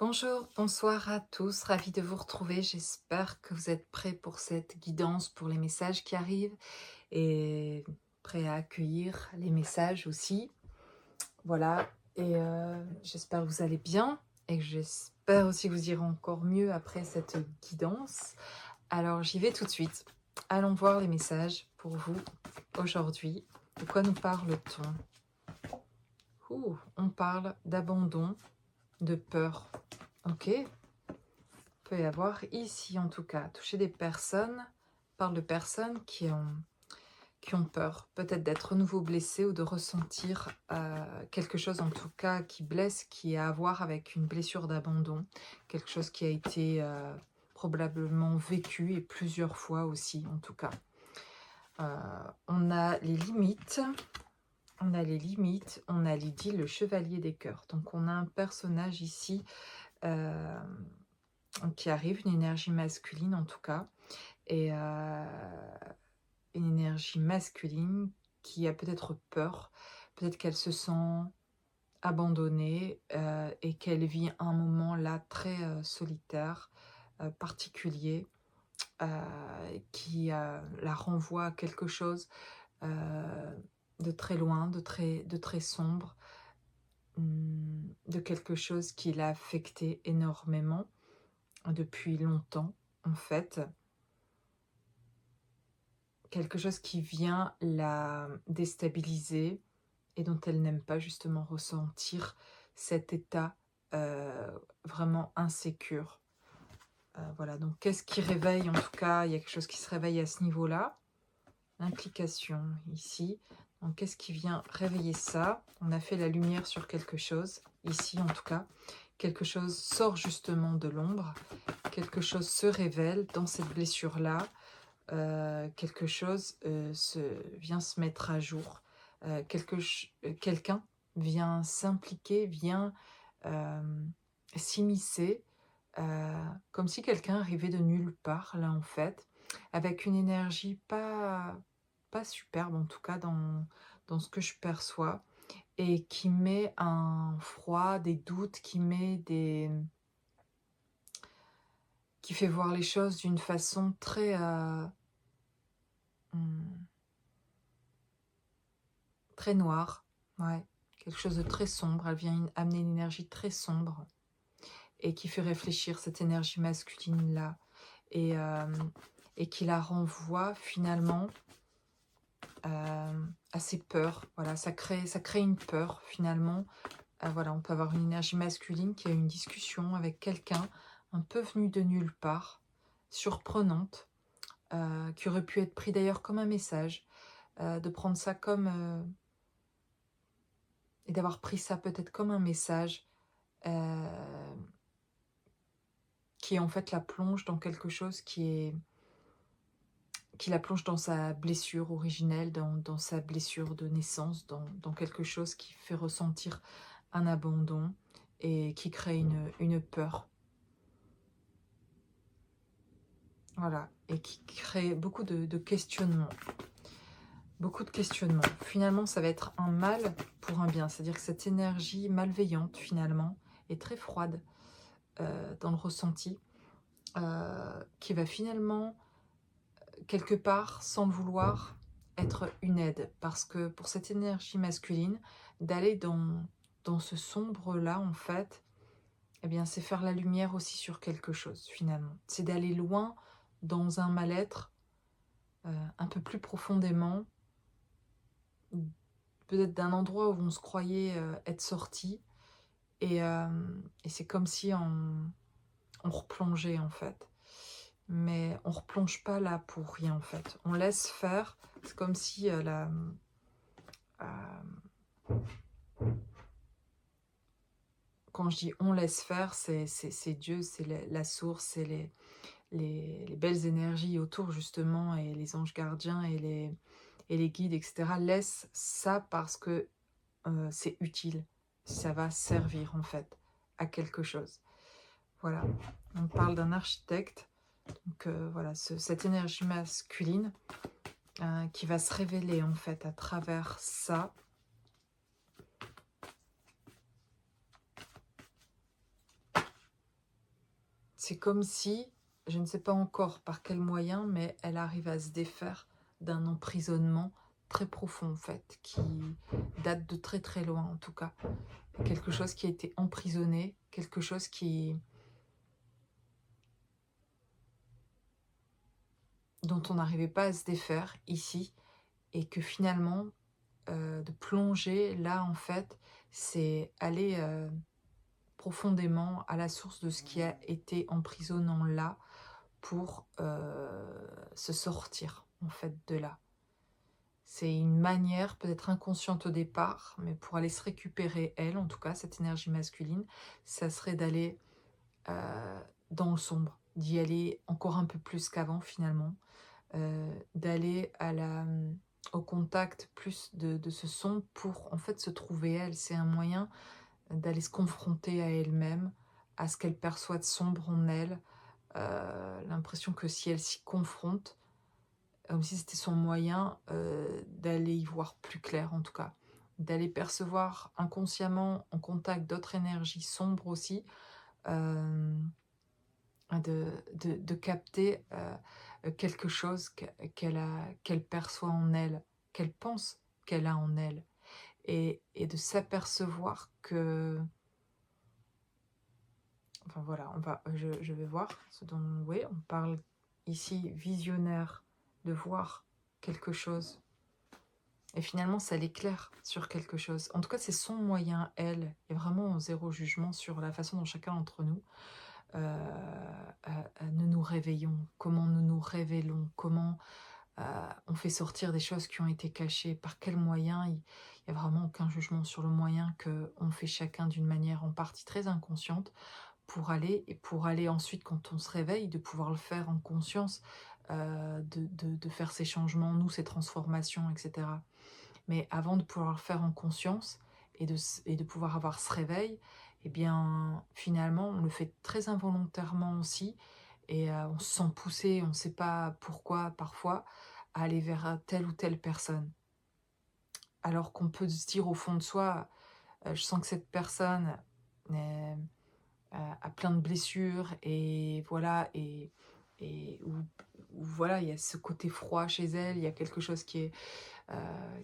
Bonjour, bonsoir à tous, ravi de vous retrouver. J'espère que vous êtes prêts pour cette guidance, pour les messages qui arrivent et prêts à accueillir les messages aussi. Voilà, et j'espère que vous allez bien et que j'espère aussi que vous irez encore mieux après cette guidance. Alors j'y vais tout de suite. Allons voir les messages pour vous aujourd'hui. De quoi nous parle-t-on? On parle d'abandon, de peur. Ok, peut y avoir ici en tout cas toucher des personnes, parle de personnes qui ont peur peut-être d'être à nouveau blessées ou de ressentir quelque chose en tout cas qui blesse, qui a à voir avec une blessure d'abandon, quelque chose qui a été probablement vécu et plusieurs fois aussi en tout cas. On a les limites, on a Lydie, le chevalier des cœurs. Donc on a un personnage ici qui arrive, une énergie masculine en tout cas, et une énergie masculine qui a peut-être peur, peut-être qu'elle se sent abandonnée et qu'elle vit un moment là très solitaire, particulier, qui la renvoie à quelque chose de très loin, de très sombre, de quelque chose qui l'a affecté énormément depuis longtemps en fait. Quelque chose qui vient la déstabiliser et dont elle n'aime pas justement ressentir cet état vraiment insécure. Voilà, donc qu'est-ce qui réveille? En tout cas, il y a quelque chose qui se réveille à ce niveau-là. Implication ici. Donc qu'est-ce qui vient réveiller ça? On a fait la lumière sur quelque chose, ici en tout cas. Quelque chose sort justement de l'ombre. Quelque chose se révèle dans cette blessure-là. Quelque chose vient se mettre à jour, quelqu'un vient s'impliquer, vient s'immiscer, comme si quelqu'un arrivait de nulle part là en fait, avec une énergie pas superbe en tout cas dans ce que je perçois, et qui met un froid, des doutes, qui fait voir les choses d'une façon très hmm, très noire, ouais, quelque chose de très sombre. Elle vient amener une énergie très sombre et qui fait réfléchir cette énergie masculine-là, et, euh, et qui la renvoie finalement à ses peurs. Voilà, ça crée une peur finalement. Voilà, on peut avoir une énergie masculine qui a une discussion avec quelqu'un un peu venu de nulle part, surprenante, qui aurait pu être pris d'ailleurs comme un message, de prendre ça comme... et d'avoir pris ça peut-être comme un message qui en fait la plonge dans quelque chose qui la plonge dans sa blessure originelle, dans sa blessure de naissance, dans quelque chose qui fait ressentir un abandon et qui crée une peur. Voilà, et qui crée beaucoup de questionnements. Beaucoup de questionnements. Finalement, ça va être un mal pour un bien. C'est-à-dire que cette énergie malveillante, finalement, est très froide dans le ressenti, qui va finalement, quelque part, sans le vouloir, être une aide. Parce que pour cette énergie masculine, d'aller dans ce sombre-là, en fait, eh bien, c'est faire la lumière aussi sur quelque chose, finalement. C'est d'aller loin dans un mal-être, un peu plus profondément, peut-être d'un endroit où on se croyait être sorti, et c'est comme si on replongeait, en fait. Mais on replonge pas là pour rien en fait. On laisse faire. C'est comme si quand je dis on laisse faire, c'est Dieu, c'est la source, c'est les belles énergies autour justement, et les anges gardiens et les guides, etc. Laisse ça parce que c'est utile. Ça va servir en fait à quelque chose. Voilà. On parle d'un architecte. Donc voilà, cette énergie masculine qui va se révéler en fait à travers ça. C'est comme si, je ne sais pas encore par quel moyen, mais elle arrive à se défaire d'un emprisonnement très profond en fait, qui date de très très loin en tout cas. Quelque chose qui a été emprisonné, quelque chose dont on n'arrivait pas à se défaire ici, et que finalement, de plonger là en fait, c'est aller profondément à la source de ce qui a été emprisonnant là, pour se sortir en fait de là. C'est une manière peut-être inconsciente au départ, mais pour aller se récupérer elle, en tout cas cette énergie masculine, ça serait d'aller heu, dans le sombre, d'y aller encore un peu plus qu'avant finalement, d'aller au contact plus de ce sombre pour en fait se trouver elle. C'est un moyen d'aller se confronter à elle-même, à ce qu'elle perçoit de sombre en elle, l'impression que si elle s'y confronte, comme si c'était son moyen, d'aller y voir plus clair en tout cas. D'aller percevoir inconsciemment, en contact d'autres énergies sombres aussi, hem, de capter, quelque chose qu'elle perçoit en elle, qu'elle pense qu'elle a en elle, et de s'apercevoir que, enfin voilà, je vais voir ce dont, oui, on parle ici, visionnaire, de voir quelque chose, et finalement ça l'éclaire sur quelque chose. En tout cas, c'est son moyen, elle. Il y a vraiment zéro jugement sur la façon dont chacun d'entre nous, nous nous réveillons, comment nous nous révélons, comment on fait sortir des choses qui ont été cachées, par quels moyens. Il y a vraiment aucun jugement sur le moyen qu'on fait chacun d'une manière en partie très inconsciente, pour aller ensuite, quand on se réveille, de pouvoir le faire en conscience, de faire ces changements, nous, ces transformations, etc. Mais avant de pouvoir le faire en conscience et de pouvoir avoir ce réveil, eh bien, finalement, on le fait très involontairement aussi, et on se sent poussé, on ne sait pas pourquoi parfois, à aller vers telle ou telle personne. Alors qu'on peut se dire au fond de soi: «Je sens que cette personne, heu a plein de blessures», et voilà, et où voilà, il y a ce côté froid chez elle, il y a quelque chose qui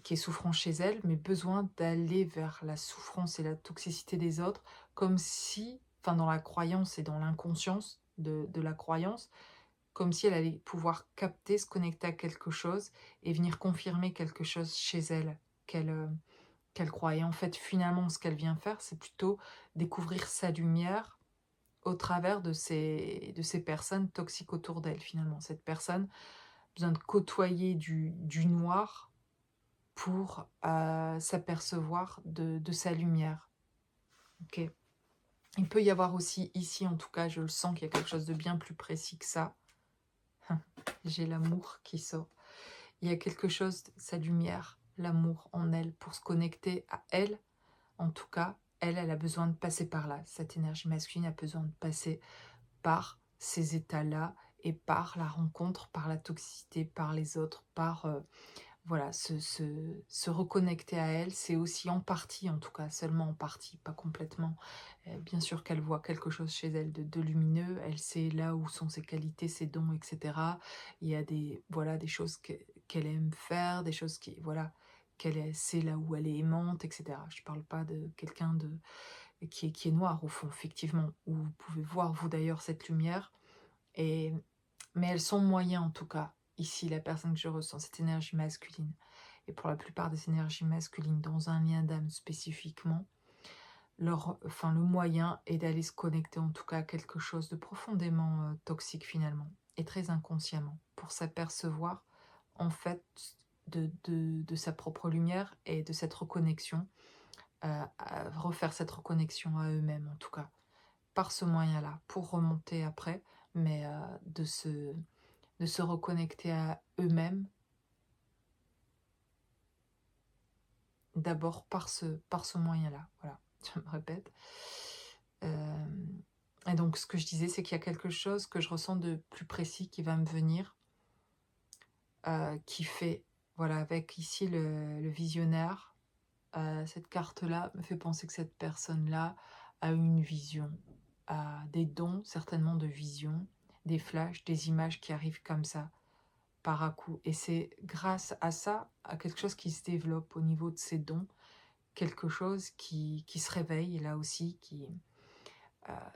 est souffrant chez elle, mais besoin d'aller vers la souffrance et la toxicité des autres, comme si, enfin dans la croyance et dans l'inconscience de la croyance, comme si elle allait pouvoir capter, se connecter à quelque chose et venir confirmer quelque chose chez elle, qu'elle croit. Et en fait, finalement, ce qu'elle vient faire, c'est plutôt découvrir sa lumière au travers de ces personnes toxiques autour d'elle, finalement. Cette personne a besoin de côtoyer du noir pour, s'apercevoir de sa lumière. OK. Il peut y avoir aussi ici, en tout cas, je le sens qu'il y a quelque chose de bien plus précis que ça. J'ai l'amour qui sort. Il y a quelque chose, sa lumière, l'amour en elle, pour se connecter à elle. En tout cas, elle a besoin de passer par là. Cette énergie masculine a besoin de passer par ces états-là, et par la rencontre, par la toxicité, par les autres, par, voilà, se reconnecter à elle. C'est aussi en partie, en tout cas, seulement en partie, pas complètement. Bien sûr qu'elle voit quelque chose chez elle de lumineux, elle sait là où sont ses qualités, ses dons, et cetera. Il y a des, voilà, des choses qu'elle aime faire, des choses voilà, sait là où elle est aimante, et cetera. Je parle pas de quelqu'un qui est noir au fond, effectivement, où vous pouvez voir vous d'ailleurs cette lumière, et mais elles sont moyens en tout cas, ici la personne que je ressens, cette énergie masculine. Et pour la plupart des énergies masculines dans un lien d'âme spécifiquement, le moyen est d'aller se connecter en tout cas à quelque chose de profondément toxique finalement, et très inconsciemment, pour s'apercevoir en fait de sa propre lumière et de cette reconnexion, à refaire cette reconnexion à eux-mêmes en tout cas, par ce moyen-là, pour remonter après, mais de se reconnecter à eux-mêmes, d'abord par ce moyen-là, voilà, je me répète. Hem et donc ce que je disais, c'est qu'il y a quelque chose que je ressens de plus précis qui va me venir, qui fait, voilà, avec ici le visionnaire, cette carte-là me fait penser que cette personne-là a une vision, des dons, certainement de vision, des flashs, des images qui arrivent comme ça, par à coup. Et c'est grâce à ça, à quelque chose qui se développe au niveau de ces dons, quelque chose qui se réveille, là aussi,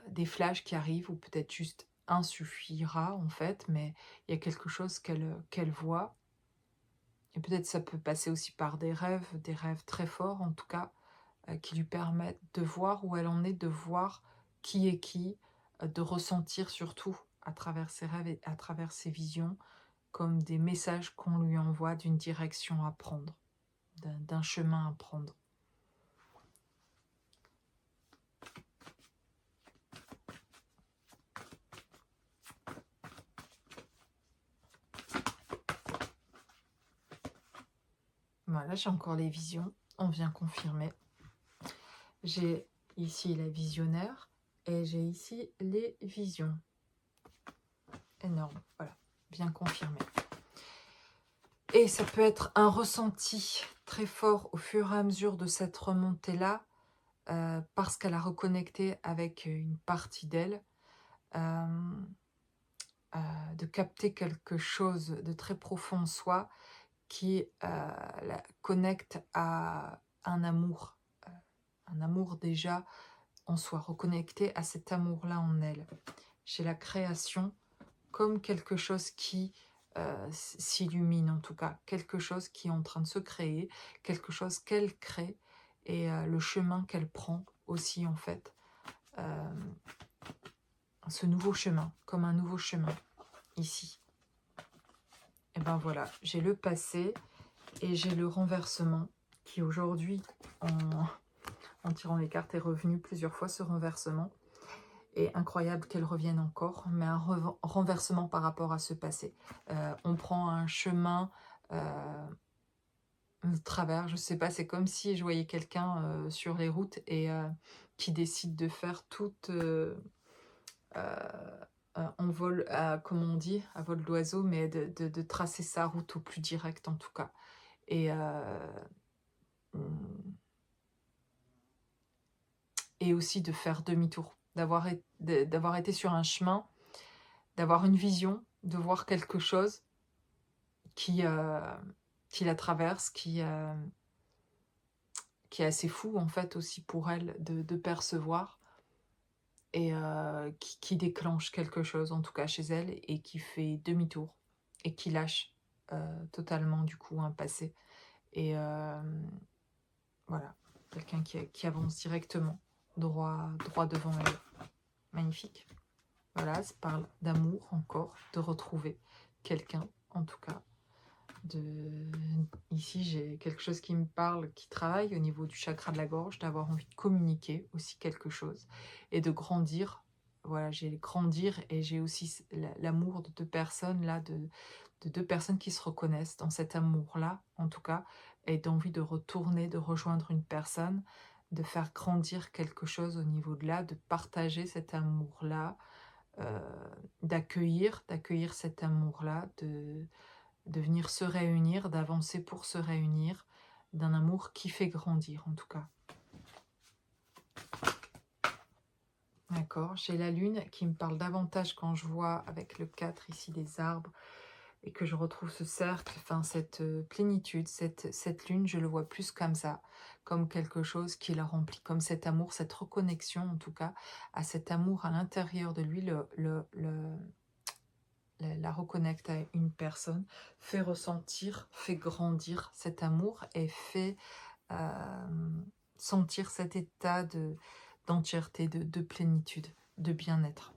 des flashs qui arrivent, ou peut-être juste un suffira en fait, mais il y a quelque chose qu'elle voit. Et peut-être ça peut passer aussi par des rêves très forts en tout cas, qui lui permettent de voir où elle en est, de voir qui est qui, de ressentir surtout à travers ses rêves et à travers ses visions, comme des messages qu'on lui envoie d'une direction à prendre, d'un chemin à prendre. Voilà, j'ai encore les visions, on vient confirmer. J'ai ici la visionnaire et j'ai ici les visions. Énorme, voilà, bien confirmé. Et ça peut être un ressenti très fort au fur et à mesure de cette remontée-là, parce qu'elle a reconnecté avec une partie d'elle, de capter quelque chose de très profond en soi qui la connecte à un amour déjà en soi, reconnecté à cet amour-là en elle. Chez la création, comme quelque chose qui s'illumine en tout cas, quelque chose qui est en train de se créer, quelque chose qu'elle crée, et le chemin qu'elle prend aussi en fait, ce nouveau chemin, comme un nouveau chemin, ici. Et ben voilà, j'ai le passé et j'ai le renversement qui aujourd'hui, en tirant les cartes, est revenu plusieurs fois ce renversement. Et incroyable qu'elle revienne encore, mais un renversement par rapport à ce passé. On prend un chemin de travers, je sais pas, c'est comme si je voyais quelqu'un sur les routes et qui décide de faire toute en vol, comment on dit, à vol d'oiseau, mais de tracer sa route au plus direct en tout cas. Et, et aussi de faire demi-tour, d'avoir été sur un chemin, d'avoir une vision, de voir quelque chose qui la traverse, qui est assez fou en fait aussi pour elle de percevoir, et qui déclenche quelque chose en tout cas chez elle, et qui fait demi-tour et qui lâche totalement du coup un passé. Et voilà, quelqu'un qui avance directement droit devant elle. Magnifique. Voilà, ça parle d'amour encore, de retrouver quelqu'un en tout cas. Ici, j'ai quelque chose qui me parle, qui travaille au niveau du chakra de la gorge, d'avoir envie de communiquer aussi quelque chose et de grandir. Voilà, j'ai grandir, et j'ai aussi l'amour de deux personnes là, de deux personnes qui se reconnaissent dans cet amour-là, en tout cas, et d'envie de retourner, de rejoindre une personne, de faire grandir quelque chose au niveau de là, de partager cet amour-là, d'accueillir cet amour-là, de venir se réunir, d'avancer pour se réunir, d'un amour qui fait grandir en tout cas. D'accord, j'ai la lune qui me parle davantage quand je vois avec le 4 ici des arbres, et que je retrouve ce cercle, enfin cette plénitude, cette lune, je le vois plus comme ça, comme quelque chose qui la remplit, comme cet amour, cette reconnexion en tout cas, à cet amour à l'intérieur de lui, la reconnecte à une personne, fait ressentir, fait grandir cet amour, et fait sentir cet état d'entièreté, de plénitude, de bien-être.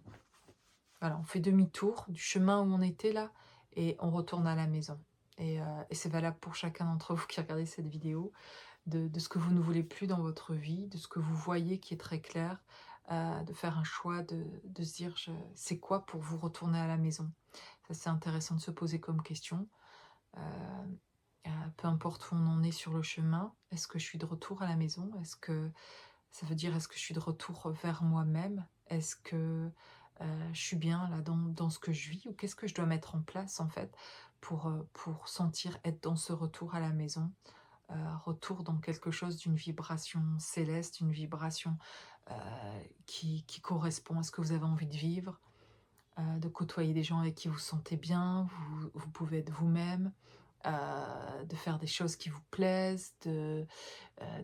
Voilà, on fait demi-tour du chemin où on était là, et on retourne à la maison. Et c'est valable pour chacun d'entre vous qui regardez cette vidéo, de ce que vous ne voulez plus dans votre vie, de ce que vous voyez qui est très clair, de faire un choix, de se dire c'est quoi pour vous retourner à la maison. Ça, c'est intéressant de se poser comme question. Peu importe où on en est sur le chemin, est-ce que je suis de retour à la maison? Est-ce que ça veut dire, est-ce que je suis de retour vers moi-même? Est-ce que je suis bien là dans ce que je vis? Ou qu'est-ce que je dois mettre en place en fait pour sentir être dans ce retour à la maison, retour dans quelque chose d'une vibration céleste, une vibration qui correspond à ce que vous avez envie de vivre, de côtoyer des gens avec qui vous vous sentez bien, vous pouvez être vous-même, de faire des choses qui vous plaisent, de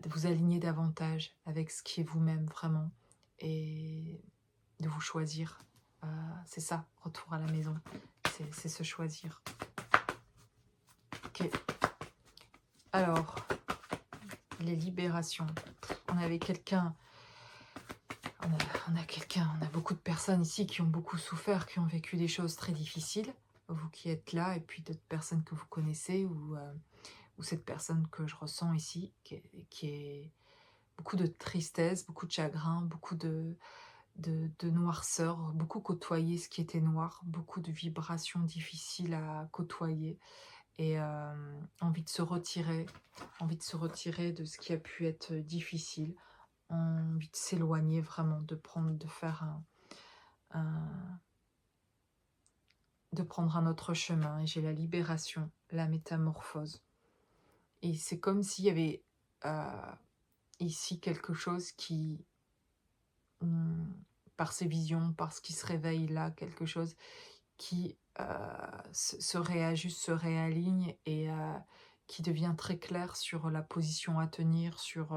vous aligner davantage avec ce qui est vous-même vraiment et de vous choisir. C'est ça, retour à la maison, c'est se choisir. Ok, alors, les libérations. On avait quelqu'un, on a beaucoup de personnes ici qui ont beaucoup souffert, qui ont vécu des choses très difficiles. Vous qui êtes là, et puis d'autres personnes que vous connaissez, ou cette personne que je ressens ici, qui est beaucoup de tristesse, beaucoup de chagrin, beaucoup de noirceur, beaucoup côtoyer ce qui était noir, beaucoup de vibrations difficiles à côtoyer, et envie de se retirer de ce qui a pu être difficile, envie de s'éloigner vraiment, de prendre un autre chemin. Et j'ai la libération, la métamorphose. Et c'est comme s'il y avait ici quelque chose qui, par ces visions, par ce qui se réveille là, quelque chose qui se réajuste, se réaligne, et qui devient très clair sur la position à tenir, sur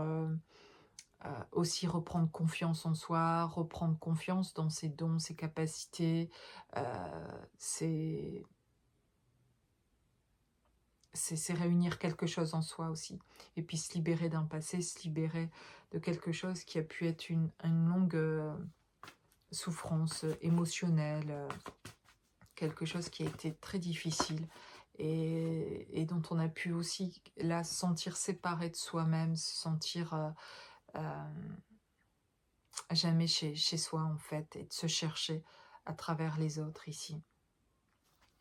aussi reprendre confiance en soi, reprendre confiance dans ses dons, ses capacités. C'est réunir quelque chose en soi aussi. Et puis se libérer d'un passé, se libérer de quelque chose qui a pu être une longue souffrance émotionnelle, quelque chose qui a été très difficile, et dont on a pu aussi là se sentir séparé de soi-même, se sentir jamais chez soi en fait, et de se chercher à travers les autres ici.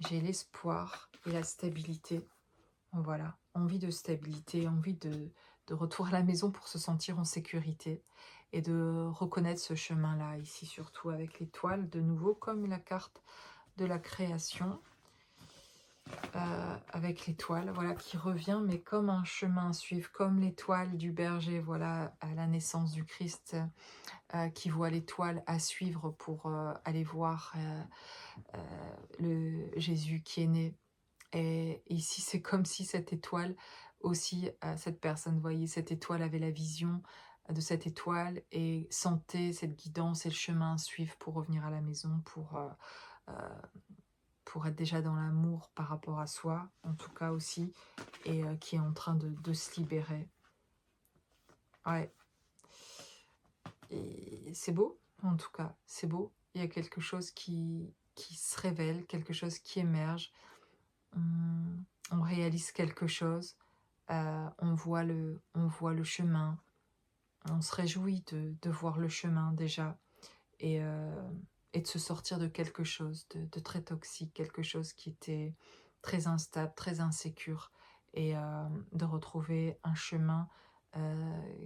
J'ai l'espoir et la stabilité. Voilà, envie de stabilité, envie de retour à la maison pour se sentir en sécurité, et de reconnaître ce chemin-là ici, surtout avec l'étoile de nouveau, comme la carte de la création, avec l'étoile, voilà, qui revient, mais comme un chemin à suivre, comme l'étoile du berger, voilà, à la naissance du Christ, qui voit l'étoile à suivre pour aller voir le Jésus qui est né. Et ici, c'est comme si cette étoile aussi, cette personne voyait cette étoile, avait la vision de cette étoile, et sentait cette guidance et le chemin à suivre pour revenir à la maison, euh, pour être déjà dans l'amour par rapport à soi, en tout cas aussi, et qui est en train de se libérer. Ouais. Et c'est beau, en tout cas, c'est beau. Il y a quelque chose qui se révèle, quelque chose qui émerge. On réalise quelque chose, on voit le chemin, on se réjouit de voir le chemin déjà, et, et de se sortir de quelque chose de très toxique, quelque chose qui était très instable, très insécure, et de retrouver un chemin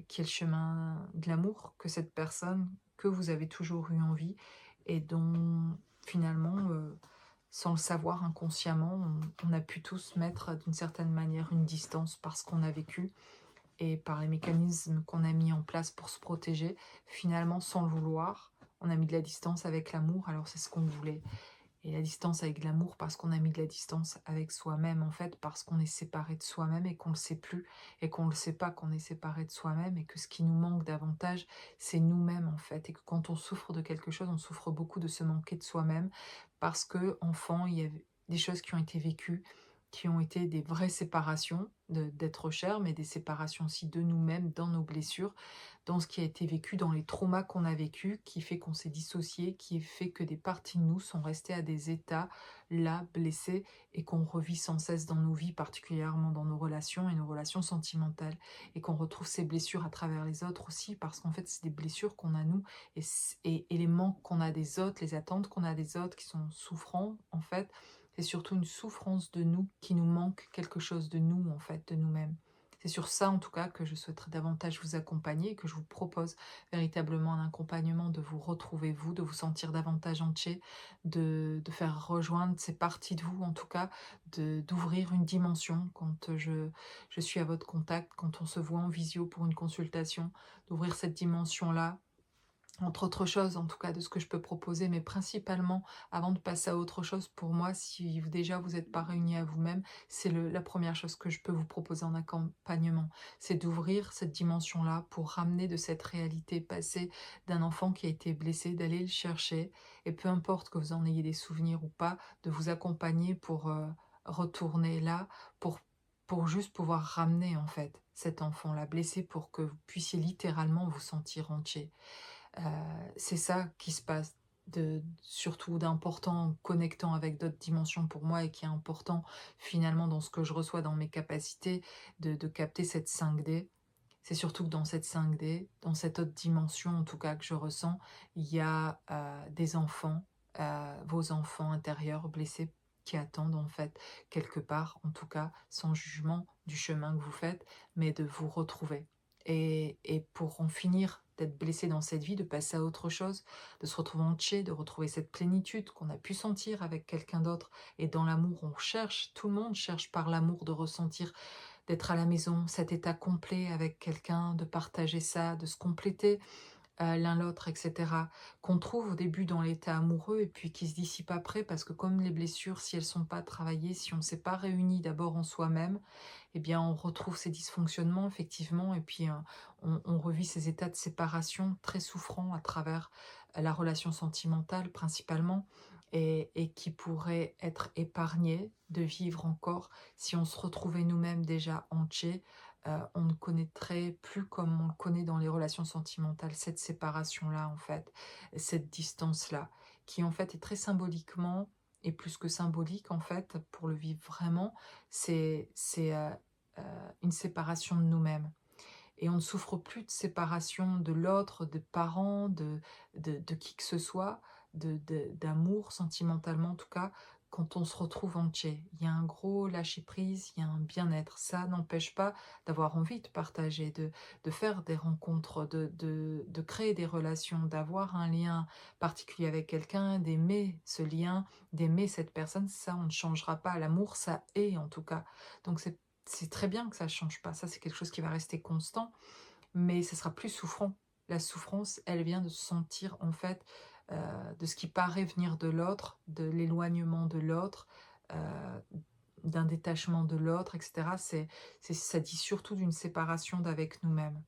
qui est le chemin de l'amour, que cette personne, que vous avez toujours eu envie, et dont finalement, sans le savoir inconsciemment, on a pu tous mettre d'une certaine manière une distance parce qu'on a vécu, et par les mécanismes qu'on a mis en place pour se protéger, finalement sans le vouloir, on a mis de la distance avec l'amour, alors c'est ce qu'on voulait. Et la distance avec l'amour parce qu'on a mis de la distance avec soi-même, en fait, parce qu'on est séparé de soi-même et qu'on ne le sait plus, et qu'on ne le sait pas qu'on est séparé de soi-même, et que ce qui nous manque davantage, c'est nous-mêmes, en fait. Et que quand on souffre de quelque chose, on souffre beaucoup de se manquer de soi-même, parce que, enfant, il y a des choses qui ont été vécues, qui ont été des vraies séparations d'être cher, mais des séparations aussi de nous-mêmes, dans nos blessures, dans ce qui a été vécu, dans les traumas qu'on a vécu, qui fait qu'on s'est dissocié, qui fait que des parties de nous sont restées à des états là, blessés, et qu'on revit sans cesse dans nos vies, particulièrement dans nos relations et nos relations sentimentales, et qu'on retrouve ces blessures à travers les autres aussi, parce qu'en fait c'est des blessures qu'on a nous, et les manques qu'on a des autres, les attentes qu'on a des autres qui sont souffrants, en fait, c'est surtout une souffrance de nous, qui nous manque quelque chose de nous, en fait, de nous-mêmes. C'est sur ça, en tout cas, que je souhaiterais davantage vous accompagner, que je vous propose véritablement un accompagnement, de vous retrouver vous, de vous sentir davantage entier, de faire rejoindre ces parties de vous, en tout cas, d'ouvrir une dimension quand je suis à votre contact, quand on se voit en visio pour une consultation, d'ouvrir cette dimension-là, entre autres choses, en tout cas, de ce que je peux proposer, mais principalement, avant de passer à autre chose, pour moi, si déjà vous n'êtes pas réunis à vous-même, c'est la première chose que je peux vous proposer en accompagnement. C'est d'ouvrir cette dimension-là pour ramener de cette réalité passée d'un enfant qui a été blessé, d'aller le chercher, et peu importe que vous en ayez des souvenirs ou pas, de vous accompagner pour retourner là, pour, pour juste pouvoir ramener, en fait, cet enfant-là blessé pour que vous puissiez littéralement vous sentir entier. Heu, c'est ça qui se passe de surtout d'important en connectant avec d'autres dimensions pour moi et qui est important finalement dans ce que je reçois dans mes capacités de capter cette 5D. C'est surtout que dans cette 5D, dans cette autre dimension en tout cas que je ressens, il y a, des enfants, vos enfants intérieurs blessés qui attendent en fait quelque part, en tout cas sans jugement du chemin que vous faites, mais de vous retrouver. Et pour en finir d'être blessé dans cette vie, de passer à autre chose, de se retrouver entier, de retrouver cette plénitude qu'on a pu sentir avec quelqu'un d'autre. Et dans l'amour, on cherche, tout le monde cherche par l'amour de ressentir, d'être à la maison, cet état complet avec quelqu'un, de partager ça, de se compléter l'un l'autre, et cetera. Qu'on trouve au début dans l'état amoureux et puis qui se dissipe après parce que comme les blessures, si elles sont pas travaillées, si on ne s'est pas réuni d'abord en soi-même, eh bien, on retrouve ces dysfonctionnements effectivement et puis, on revit ces états de séparation très souffrants à travers, la relation sentimentale principalement et qui pourraient être épargnés de vivre encore si on se retrouvait nous-mêmes déjà entiers. On ne connaîtrait plus comme on le connaît dans les relations sentimentales, cette séparation-là en fait, cette distance-là, qui en fait est très symboliquement et plus que symbolique en fait, pour le vivre vraiment, c'est une séparation de nous-mêmes et on ne souffre plus de séparation de l'autre, de parents, de qui que ce soit, d'amour sentimentalement en tout cas, quand on se retrouve entier. Il y a un gros lâcher prise, il y a un bien-être. Ça n'empêche pas d'avoir envie de partager, de faire des rencontres, de créer des relations, d'avoir un lien particulier avec quelqu'un, d'aimer ce lien, d'aimer cette personne. Ça, on ne changera pas. L'amour, ça est en tout cas. Donc c'est très bien que ça change pas. Ça, c'est quelque chose qui va rester constant, mais ça sera plus souffrant. La souffrance, elle vient de se sentir, en fait, de ce qui paraît venir de l'autre, de l'éloignement de l'autre, heu, d'un détachement de l'autre, et cetera. Ça dit surtout d'une séparation d'avec nous-mêmes.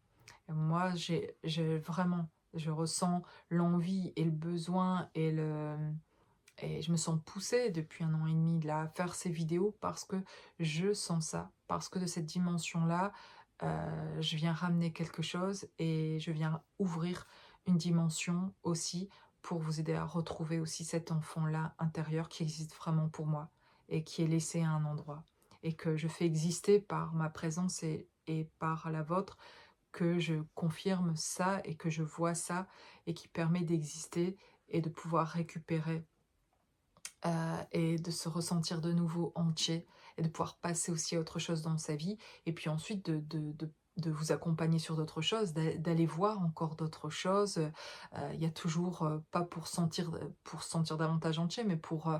Et moi, j'ai vraiment je ressens l'envie et le besoin et je me sens poussée depuis 1 an et demi là, à faire ces vidéos parce que je sens ça. Parce que de cette dimension-là, je viens ramener quelque chose et je viens ouvrir une dimension aussi pour vous aider à retrouver aussi cet enfant-là intérieur qui existe vraiment pour moi et qui est laissé à un endroit. Et que je fais exister par ma présence et par la vôtre, que je confirme ça et que je vois ça et qui permet d'exister et de pouvoir récupérer et de se ressentir de nouveau entier et de pouvoir passer aussi à autre chose dans sa vie et puis ensuite de vous accompagner sur d'autres choses, d'aller voir encore d'autres choses, il y a toujours, pas pour se sentir davantage entier, mais pour,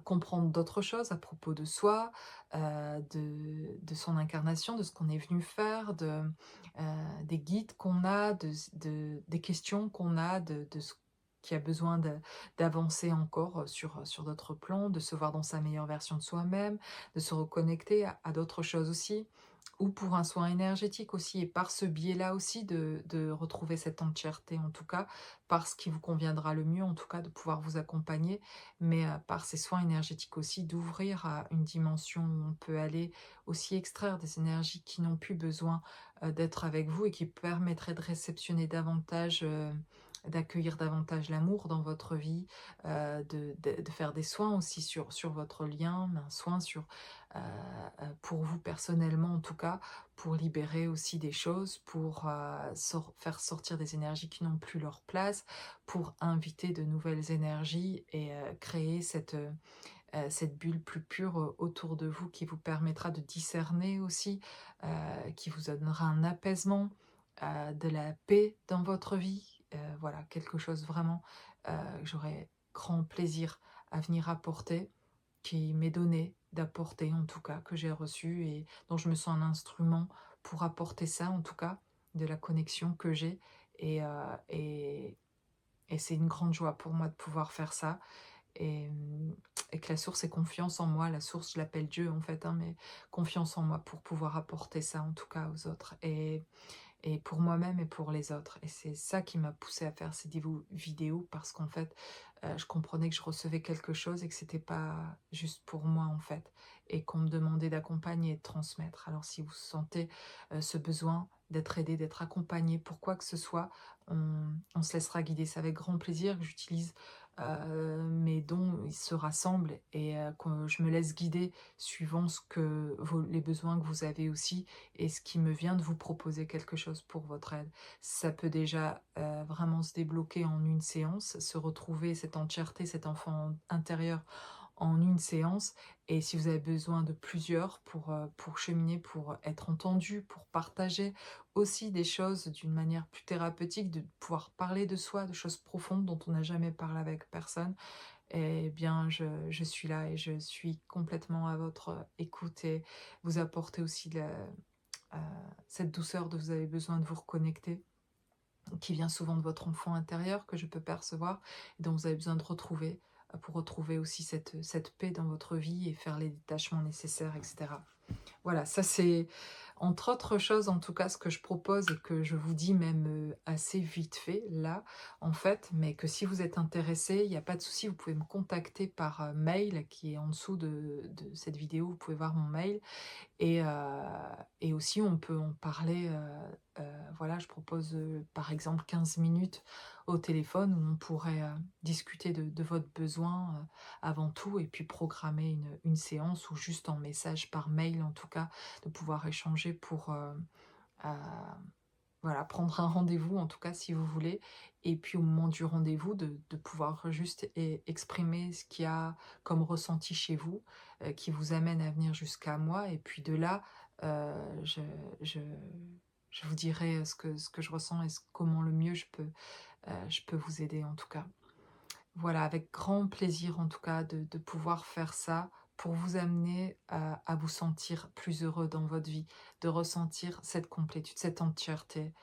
comprendre d'autres choses à propos de soi, de son incarnation, de ce qu'on est venu faire, des guides qu'on a, des questions qu'on a, de ce qui a besoin d'avancer encore, sur d'autres plans, de se voir dans sa meilleure version de soi-même, de se reconnecter à d'autres choses aussi, ou pour un soin énergétique aussi et par ce biais-là aussi de retrouver cette entièreté en tout cas, par ce qui vous conviendra le mieux en tout cas de pouvoir vous accompagner, mais par ces soins énergétiques aussi d'ouvrir à une dimension où on peut aller aussi extraire des énergies qui n'ont plus besoin, d'être avec vous et qui permettraient de réceptionner davantage, d'accueillir davantage l'amour dans votre vie, de faire des soins aussi sur votre lien, mais un soin sur, pour vous personnellement en tout cas, pour libérer aussi des choses, pour, faire sortir des énergies qui n'ont plus leur place, pour inviter de nouvelles énergies et créer cette, cette bulle plus pure, autour de vous qui vous permettra de discerner aussi, qui vous donnera un apaisement, de la paix dans votre vie. Voilà, quelque chose vraiment, que j'aurais grand plaisir à venir apporter, qui m'est donné d'apporter en tout cas, que j'ai reçu et dont je me sens un instrument pour apporter ça en tout cas, de la connexion que j'ai et et c'est une grande joie pour moi de pouvoir faire ça et que la source ait confiance en moi. La source, je l'appelle Dieu en fait, hein, mais confiance en moi pour pouvoir apporter ça en tout cas aux autres et pour moi-même et pour les autres. Et c'est ça qui m'a poussée à faire ces vidéos parce qu'en fait, je comprenais que je recevais quelque chose et que c'était pas juste pour moi en fait et qu'on me demandait d'accompagner et de transmettre. Alors si vous sentez, ce besoin d'être aidé, d'être accompagné pour quoi que ce soit, on se laissera guider. C'est avec grand plaisir que j'utilise, mes dons, ils se rassemblent et que je me laisse guider suivant ce que vos les besoins que vous avez aussi et ce qui me vient de vous proposer quelque chose pour votre aide. Ça peut déjà, vraiment se débloquer en une séance, se retrouver cette entièreté, cet enfant intérieur en une séance et si vous avez besoin de plusieurs pour cheminer, pour être entendu, pour partager aussi des choses d'une manière plus thérapeutique, de pouvoir parler de soi, de choses profondes dont on n'a jamais parlé avec personne, eh bien je suis là et je suis complètement à votre écoute et vous apporter aussi heu, cette douceur dont vous avez besoin de vous reconnecter, qui vient souvent de votre enfant intérieur que je peux percevoir et dont vous avez besoin de retrouver, pour retrouver aussi cette paix dans votre vie et faire les détachements nécessaires et cetera. Voilà, ça c'est entre autres choses, en tout cas, ce que je propose et que je vous dis même, assez vite fait là, en fait, mais que si vous êtes intéressé, il y a pas de souci, vous pouvez me contacter par, mail qui est en dessous de cette vidéo, vous pouvez voir mon mail et et aussi on peut en parler, voilà, je propose, par exemple 15 minutes au téléphone où on pourrait, discuter de votre besoin, avant tout et puis programmer une séance ou juste en message par mail en tout cas, de pouvoir échanger pour, heu voilà, prendre un rendez-vous en tout cas si vous voulez et puis au moment du rendez-vous de pouvoir juste exprimer ce qu'il y a comme ressenti chez vous, qui vous amène à venir jusqu'à moi et puis de là, heu, je je je vous dirai, ce que je ressens et comment le mieux je peux vous aider en tout cas. Voilà, avec grand plaisir en tout cas de pouvoir faire ça pour vous amener à vous sentir plus heureux dans votre vie, de ressentir cette complétude, cette entièreté,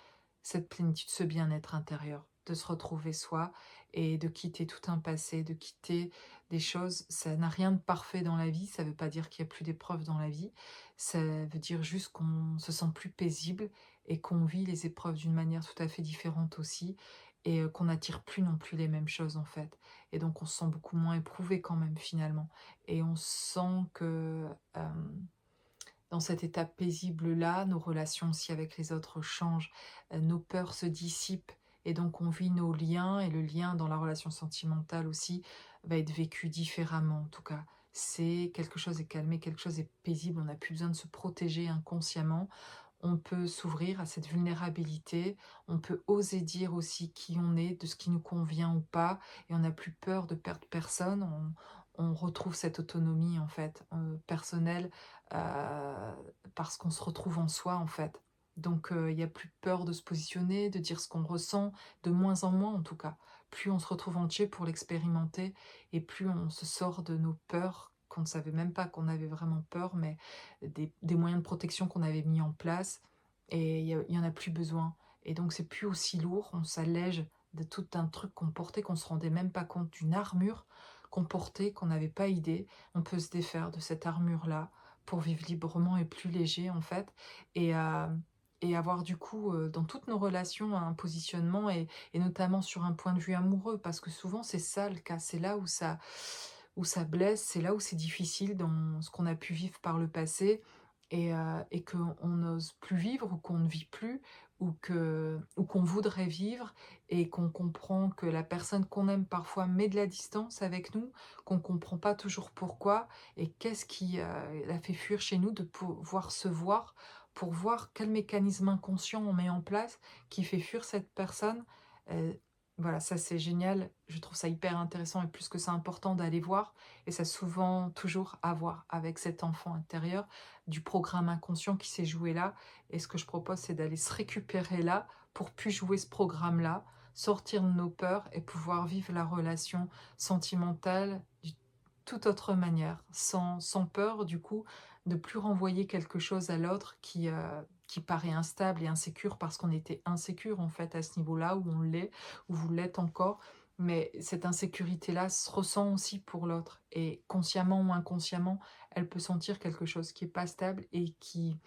cette plénitude, ce bien-être intérieur, de se retrouver soi et de quitter tout un passé, de quitter des choses. Ça n'a rien de parfait dans la vie, ça ne veut pas dire qu'il n'y a plus d'épreuves dans la vie, ça veut dire juste qu'on se sent plus paisible et qu'on vit les épreuves d'une manière tout à fait différente aussi et qu'on n'attire plus non plus les mêmes choses en fait. Et donc on se sent beaucoup moins éprouvé quand même finalement. Et on sent que dans cet état paisible-là, nos relations aussi avec les autres changent, nos peurs se dissipent et donc on vit nos liens et le lien dans la relation sentimentale aussi va être vécu différemment en tout cas. C'est quelque chose est calmé, quelque chose est paisible, on n'a plus besoin de se protéger inconsciemment. On peut s'ouvrir à cette vulnérabilité, on peut oser dire aussi qui on est, de ce qui nous convient ou pas et on n'a plus peur de perdre personne. On retrouve cette autonomie en fait, personnelle, parce qu'on se retrouve en soi en fait. Donc il y a plus peur de se positionner, de dire ce qu'on ressent, de moins en moins en tout cas. Plus on se retrouve entier pour l'expérimenter et plus on se sort de nos peurs qu'on ne savait même pas qu'on avait vraiment peur, mais des moyens de protection qu'on avait mis en place et il y en a plus besoin et donc c'est plus aussi lourd, on s'allège de tout un truc qu'on portait, qu'on se rendait même pas compte, d'une armure qu'on portait, qu'on n'avait pas idée. On peut se défaire de cette armure-là pour vivre librement et plus léger en fait et avoir du coup, dans toutes nos relations un positionnement et notamment sur un point de vue amoureux parce que souvent c'est ça le cas, c'est là où ça blesse, c'est là où c'est difficile dans ce qu'on a pu vivre par le passé et qu'on n'ose plus vivre ou qu'on ne vit plus ou qu'on voudrait vivre et qu'on comprend que la personne qu'on aime parfois met de la distance avec nous, qu'on comprend pas toujours pourquoi et qu'est-ce qui, la fait fuir chez nous de pouvoir se voir, pour voir quel mécanisme inconscient on met en place qui fait fuir cette personne, heu Voilà, ça c'est génial. Je trouve ça hyper intéressant et plus que c'est important d'aller voir. Et ça a souvent toujours à voir avec cet enfant intérieur, du programme inconscient qui s'est joué là. Et ce que je propose, c'est d'aller se récupérer là pour plus jouer ce programme-là, sortir de nos peurs et pouvoir vivre la relation sentimentale d'une toute autre manière, sans peur du coup, de plus renvoyer quelque chose à l'autre qui paraît instable et insécure parce qu'on était insécure en fait à ce niveau-là où on l'est ou vous l'êtes encore, mais cette insécurité-là se ressent aussi pour l'autre et consciemment ou inconsciemment, elle peut sentir quelque chose qui est pas stable et qui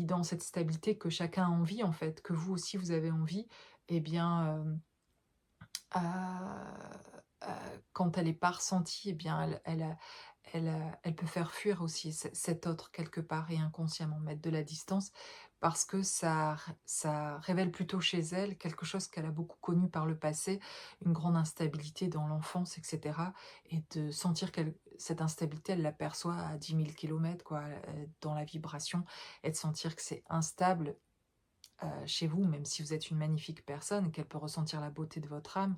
dans cette stabilité que chacun a envie en fait, que vous aussi vous avez envie, eh bien, quand elle est pas ressentie, eh bien, elle peut faire fuir aussi cet autre quelque part et inconsciemment mettre de la distance parce que ça révèle plutôt chez elle quelque chose qu'elle a beaucoup connu par le passé, une grande instabilité dans l'enfance, et cetera, et de sentir cette instabilité, elle l'aperçoit à 10 000 kilomètres quoi, dans la vibration, et de sentir que c'est instable, chez vous, même si vous êtes une magnifique personne, qu'elle peut ressentir la beauté de votre âme.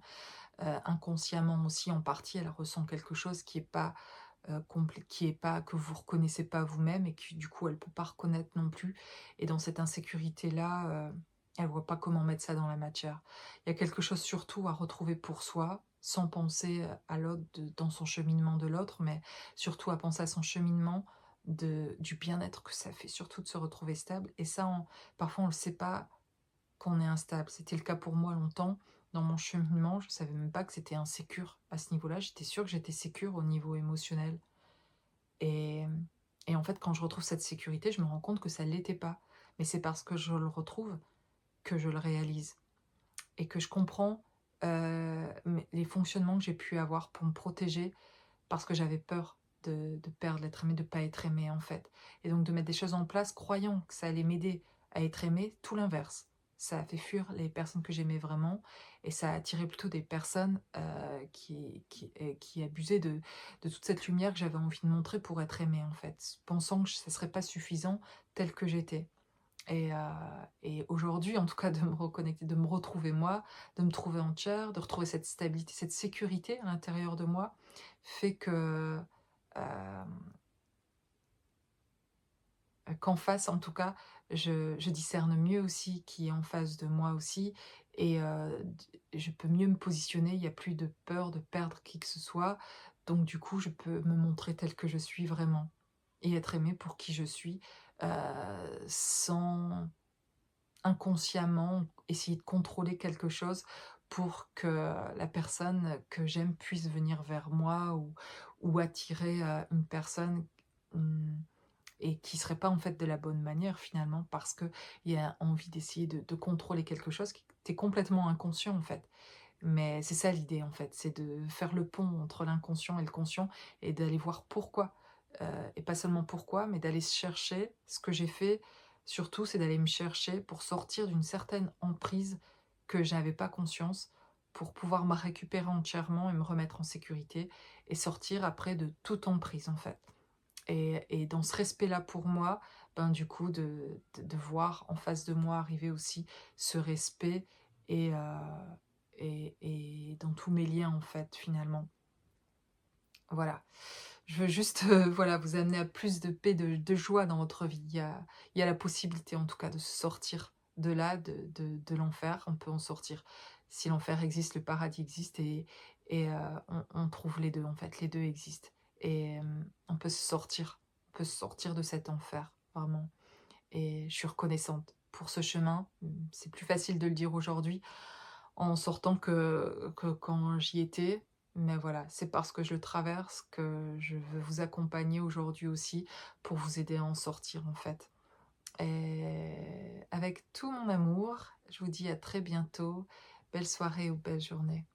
Inconsciemment aussi, en partie, elle ressent quelque chose qui est pas, qui est pas que vous reconnaissez pas vous-même et que du coup, elle peut pas reconnaître non plus et dans cette insécurité-là, elle voit pas comment mettre ça dans la matière. Il y a quelque chose surtout à retrouver pour soi, sans penser, à l'autre de dans son cheminement de l'autre, mais surtout à penser à son cheminement du bien-être que ça fait, surtout de se retrouver stable et ça, parfois on le sait pas qu'on est instable. C'était le cas pour moi longtemps. Dans mon cheminement, je savais même pas que c'était insécure à ce niveau-là. J'étais sûre que j'étais sécure au niveau émotionnel. Et, et en fait, quand je retrouve cette sécurité, je me rends compte que ça ne l'était pas. Mais c'est parce que je le retrouve que je le réalise. Et que je comprends les fonctionnements que j'ai pu avoir pour me protéger parce que j'avais peur de perdre l'être aimé, de ne pas être aimée en fait. Et donc de mettre des choses en place croyant que ça allait m'aider à être aimée, tout l'inverse. Ça a fait fuir les personnes que j'aimais vraiment et ça a attiré plutôt des personnes qui abusaient de toute cette lumière que j'avais envie de montrer pour être aimée en fait, pensant que ça ne serait pas suffisant tel que j'étais. Et aujourd'hui, en tout cas, de me reconnecter, de me retrouver moi, de me trouver entière, de retrouver cette stabilité, cette sécurité à l'intérieur de moi, fait que, hem, qu'en face, en tout cas, je discerne mieux aussi qui est en face de moi aussi et je peux mieux me positionner. Il y a plus de peur de perdre qui que ce soit. Donc du coup, je peux me montrer telle que je suis vraiment et être aimée pour qui je suis, sans inconsciemment essayer de contrôler quelque chose pour que la personne que j'aime puisse venir vers moi ou attirer, une personne, mmh et qui serait pas en fait de la bonne manière finalement parce qu'il y a envie d'essayer de contrôler quelque chose qui était complètement inconscient en fait. Mais c'est ça l'idée en fait, c'est de faire le pont entre l'inconscient et le conscient et d'aller voir pourquoi. Et pas seulement pourquoi, mais d'aller se chercher. Ce que j'ai fait surtout, c'est d'aller me chercher pour sortir d'une certaine emprise que j'avais pas conscience, pour pouvoir me récupérer entièrement et me remettre en sécurité et sortir après de toute emprise en fait. Et dans ce respect-là pour moi, ben, du coup, de voir en face de moi arriver aussi ce respect et, et dans tous mes liens, en fait, finalement. Voilà. Je veux juste, voilà, vous amener à plus de paix, de joie dans votre vie. Il y a la possibilité, en tout cas, de sortir de là, de l'enfer. On peut en sortir. Si l'enfer existe, le paradis existe et on trouve les deux, en fait. Les deux existent. Et on peut se sortir. On peut se sortir de cet enfer, vraiment. Et je suis reconnaissante pour ce chemin. C'est plus facile de le dire aujourd'hui en sortant que quand j'y étais. Mais voilà, c'est parce que je le traverse que je veux vous accompagner aujourd'hui aussi pour vous aider à en sortir en fait. Et avec tout mon amour, je vous dis à très bientôt. Belle soirée ou belle journée.